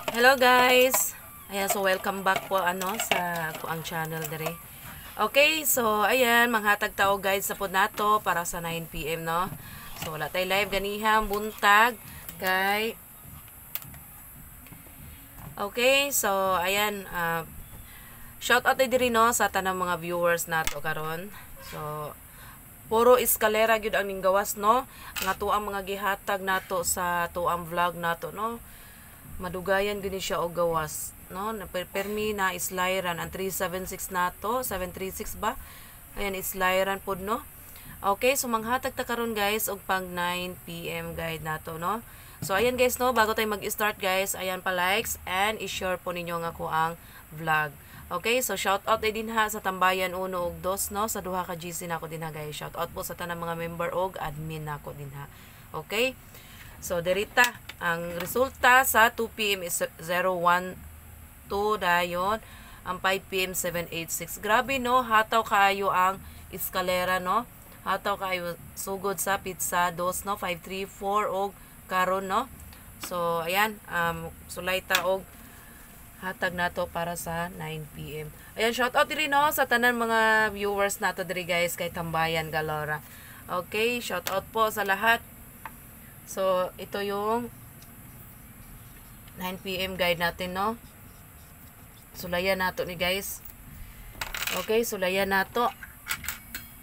Hello guys. Ayan, so welcome back po sa ang channel dire. Okay, so ayan, manghatag tao guys sa pod nato para sa 9 PM no. So wala tay live ganihang buntag kay. Okay, so ayan, shout out diri no sa tanang mga viewers nato karon. So puro eskalera gyud ang ninggawas no, nga tuang mga gihatag nato sa tuang vlog nato no. Madugayan gini siya og gawas no, permi na islayran ang 376 nato 736 ba, ayan islayran pod no. Okay, so manghatag ta karon guys og pang 9 PM guide nato no. So ayan guys no, bago tayo mag-start guys, ayan pa likes and i-share po ninyo nga ko ang vlog. Okay, so shout out din ha sa tambayan 1 ug 2 no, sa duha ka GC nako din ha guys. Shout out po sa tanang mga member og admin nako din ha. Okay? So, derita, ang resulta sa 2 PM is 012 dayon. Ang 5 PM 786. Grabe no, hataw kaayo ang eskalera no. Hataw kaayo sugod sa pizza 2 no, 534 og karon no. So, ayan, sulayta og hatag nato para sa 9 PM. Ayan, shout out diri no sa tanan mga viewers nato diri guys kay Tambayan Galora. Okay, shout out po sa lahat. So, ito yung 9 PM guide natin, no? Sulayan nato ni guys. Okay, sulayan nato.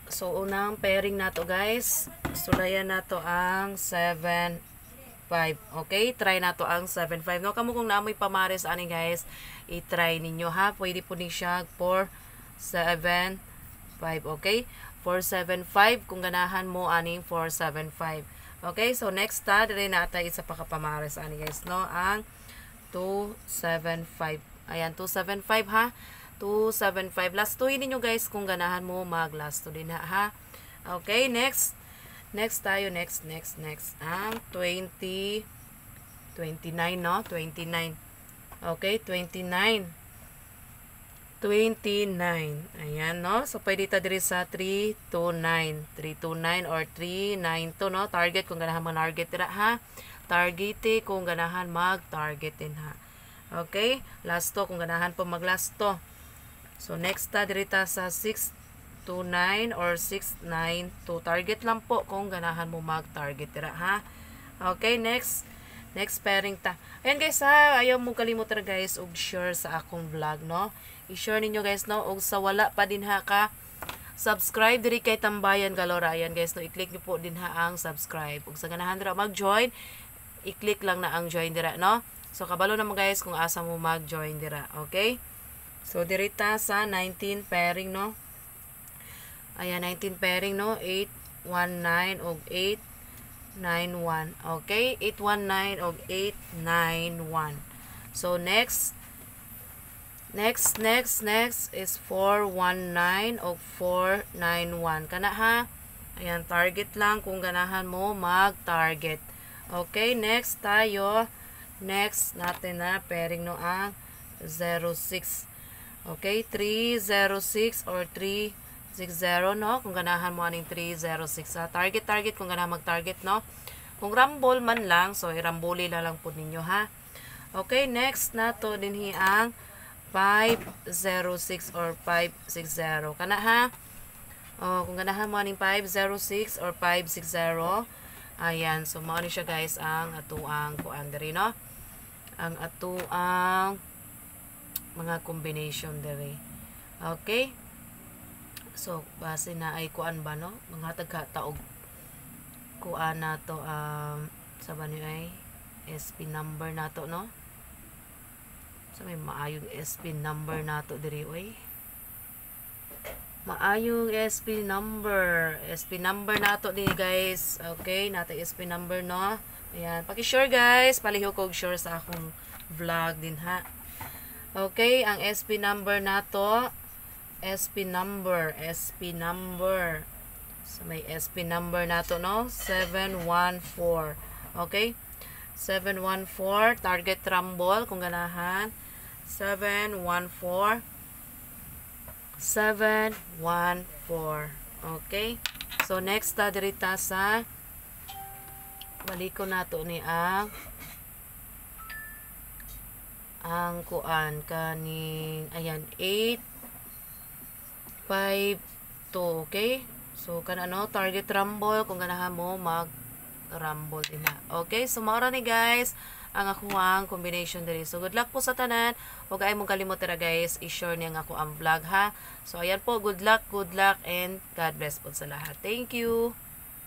So, unang pairing nato guys. Sulayan nato ang 7-5. Okay, try nato ang 7-5. No, kamo kung naamoy pamares ani guys, i-try ninyo ha. Pwede po ni siya 4-7-5. Okay? 4-7-5 kung ganahan mo aning 4-7-5. Okay, so next dire na tayo isa pa kapamares ani guys no, ang 275. Ayan, 275 ha. 275. Last 2 ninyo guys kung ganahan mo mag last 2 din ha. Okay, next tayo, next. Ang 29 no, 29. Okay, 29. Ayan, no? So, pwede ta diri sa 329. 329 or 392, no? Target kung ganahan mag-target dira, ha? Target kung ganahan mag-target din, ha? Okay? Last to, kung ganahan po mag-last to. So, next ta diri ta sa 629 or 692. Target lang po kung ganahan mo mag-target dira, ha? Okay, next pairing ta. Ayan guys ha, ayaw mong kalimutan guys og share sa akong vlog no. I-share ninyo guys no, og sa wala pa din ha ka subscribe diri kay Tambayan Galora. Ayan guys no, i-click niyo po din ha ang subscribe. Ug sa ganahan dira mag-join, i-click lang na ang join dira no. So kabalo naman guys kung asa mo mag-join dira, okay? So diri ta sa 19 pairing no. Ayan 19 pairing no, 819 og 891. Okay? 819 og 891. So, next is 419 og 491. Kana ha? Ayan, target lang kung ganahan mo mag-target. Okay, next tayo. Next natin na pairing no ang 06. Okay, 306 or 360 no, kung ganahan mo aning 306 ha. Target kung ganahan mag-target no. Kung rumble man lang, so irambuli lang po ninyo ha. Okay, next nato dinhi ang 506 or 560 kana ha. Kung ganahan mo aning 506 or 560, ayan, so mao ni siya guys ang atuang kuan diri no. Ang atuang mga combination diri. Okay? So, base na ay kuan ba no? Manghatag ka taog kuan na to sa banyo ay SP number nato no? So, may maayong SP number nato diri oy. Maayong SP number. SP number nato diri guys. Okay, nato SP number no. Ayan, paki-share guys. Palihog og share sa akong vlog din ha. Okay, ang SP number nato, SP number. So, may SP number nato, no? 714. Okay? 714. Target rumble, kung ganahan. 714. Okay? So, next ta dirita sa baliko nato ni ang ang kuan kaning ayan 8 5 2, okay? So kana no target rumble kung ganahan mo mag rumble din na. Okay? So mao ra ni guys ang akuang combination diri. So good luck po sa tanan. Huwag ay mong kalimot ra guys, i-share niya nga ako ang vlog ha. So ayan po, good luck and God bless po sa lahat. Thank you.